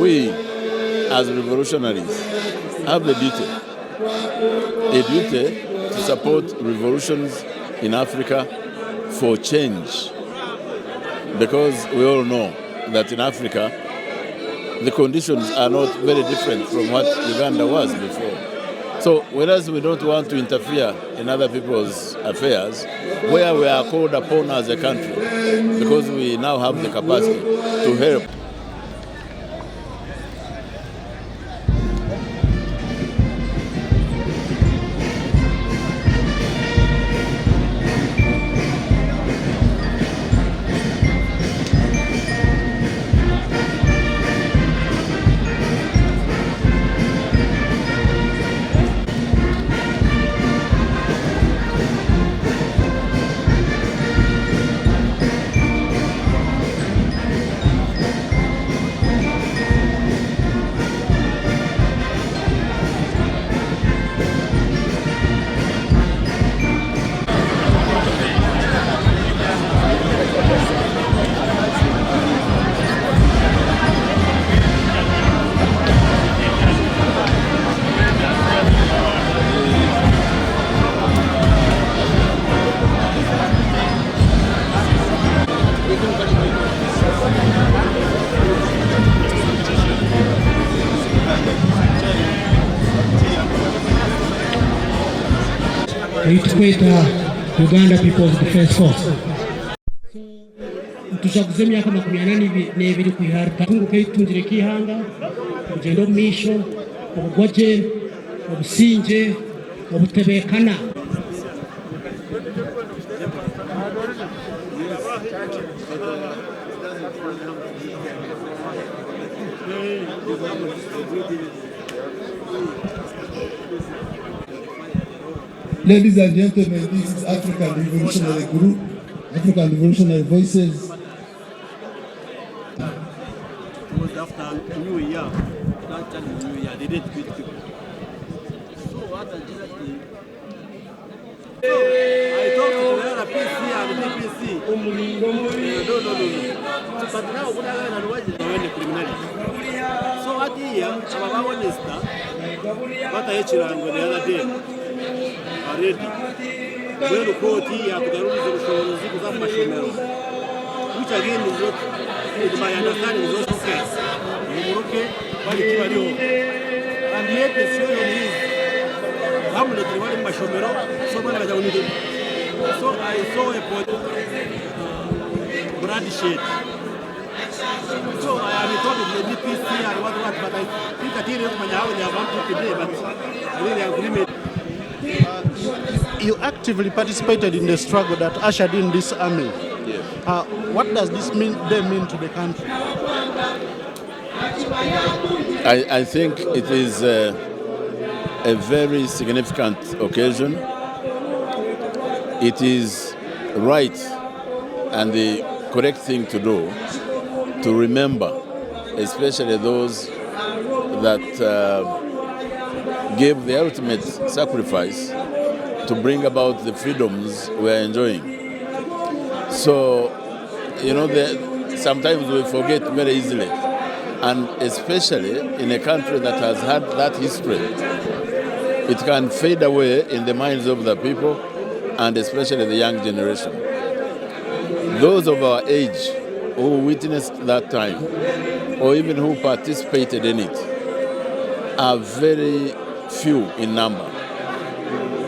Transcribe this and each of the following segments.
We, as revolutionaries, have a duty to support revolutions in Africa for change. Because we all know that in Africa, the conditions are not very different from what Uganda was before. So whereas we don't want to interfere in other people's affairs, where we are called upon as a country, because we now have the capacity to help. Tukweta Uganda People's Defense Force. Tuchaguze myaka 82 kwiharika tunguke itungire kihanga kugenda misho obugwaje obusinje obutebekana. Ladies and gentlemen, this is African Revolutionary Group, African Revolutionary Voices. It was after New Year, that time New Year, they didn't beat people. So what I did, I talked to the PC and the DPC. No. But now, what I learned was the criminality. So what year, I'm honest, what I heard the other day. Already, when the court here to the rules of mashomero, which again is not, my understanding is not okay. Okay, but it's and yet the situation is, I'm not rewarding mashomero, so much as I need it. So I saw a blood shed. So I am talking to the DPC and what, but I think I didn't know how they have today, but I really agree with. You actively participated in the struggle that ushered in this army. Yes. What does this mean to the country? I think it is a very significant occasion. It is right and the correct thing to do to remember, especially those that gave the ultimate sacrifice to bring about the freedoms we are enjoying. So, sometimes we forget very easily, and especially in a country that has had that history, it can fade away in the minds of the people, and especially the young generation. Those of our age who witnessed that time, or even who participated in it, are very few in number.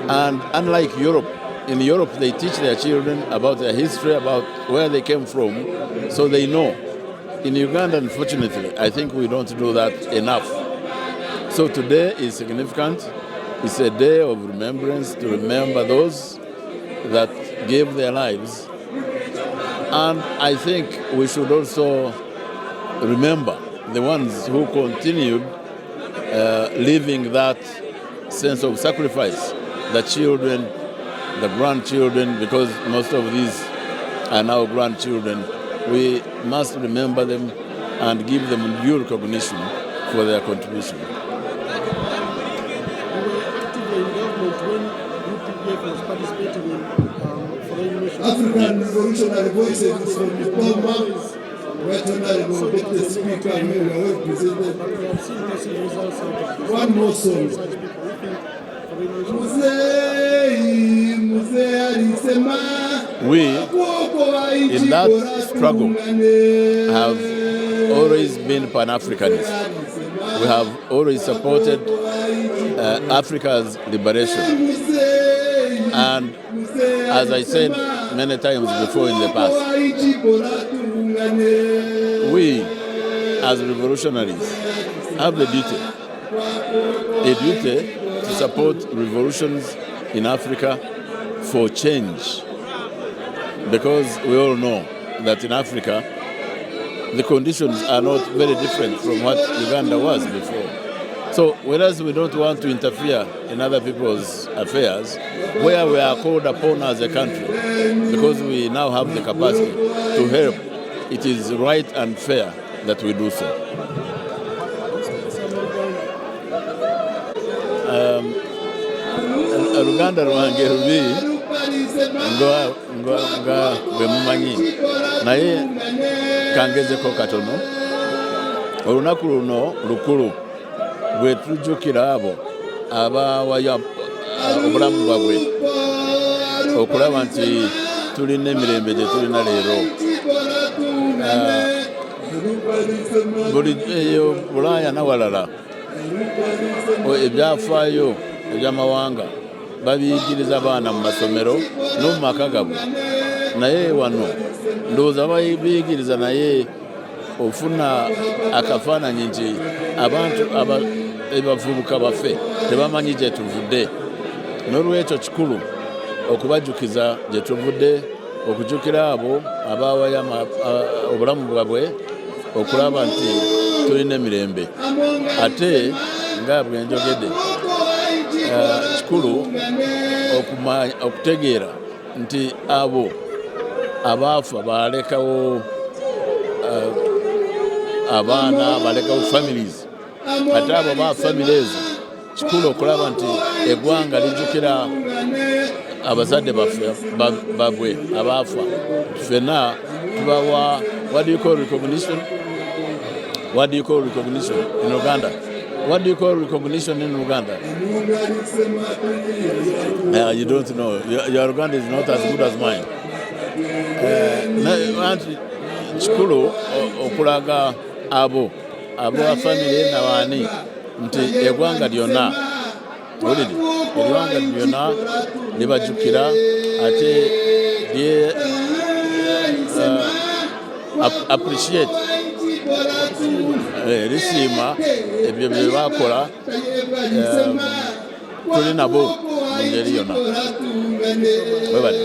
And unlike Europe, in Europe they teach their children about their history, about where they came from, so they know. In Uganda, unfortunately, I think we don't do that enough. So today is significant. It's a day of remembrance to remember those that gave their lives. And I think we should also remember the ones who continued living that sense of sacrifice. The children, the grandchildren, because most of these are now grandchildren, we must remember them and give them due recognition for their contribution. You were active in government when UPDF was participating in foreign missions. African Revolutionary Voices from the Deputy Speaker, we are well presented. One more song. We, in that struggle, have always been Pan-Africanists. We have always supported Africa's liberation. And as I said many times before in the past, we, as revolutionaries, have a duty to support revolutions in Africa for change. Because we all know that in Africa, the conditions are not very different from what Uganda was before. So whereas we don't want to interfere in other people's affairs, where we are called upon as a country, because we now have the capacity to help, it is right and fair that we do so. Uganda rwange rubi nga bemumanyi naye kangezeko katono. Olunaku luno lukulu bwe tujjukira abo abawaya obulamu bwabwe okulaba nti tulina emirembe gye tulina leero. Buli eyo Bulaaya nawalala ebyafaayo ebyamawanga babiyigiriza abaana mu masomero n'omu maka gabwe, naye wano ndowooza babiyigiriza naye ofuna akafaananyi nti abantu abavubuka baffe tebamanyi gye tuvudde. N'olwekyo kikulu okubajjukiza gye tuvudde, okujjukira abo abawaya obulamu bwabwe okulaba nti tulina emirembe. Ate nga bwe njogedde, kikulu okutegeera nti abo abaafa balekawo abaana, balekawo families. Ate abo ba families kikulu okulaba nti eggwanga lijjukira abazadde babwe abaafa. Ffenna tubawa what do you call recognition? What do you call recognition in Uganda? What do you call recognition in Uganda? You don't know. Your Uganda is not as good as mine. Chikulu okulaga abo family na wani nti eggwanga lyonna olidi eggwanga lyonna libajjukira ate appreciate lisiima ebyo bye bakola tuli nabo mu ngeri yonna. Webale.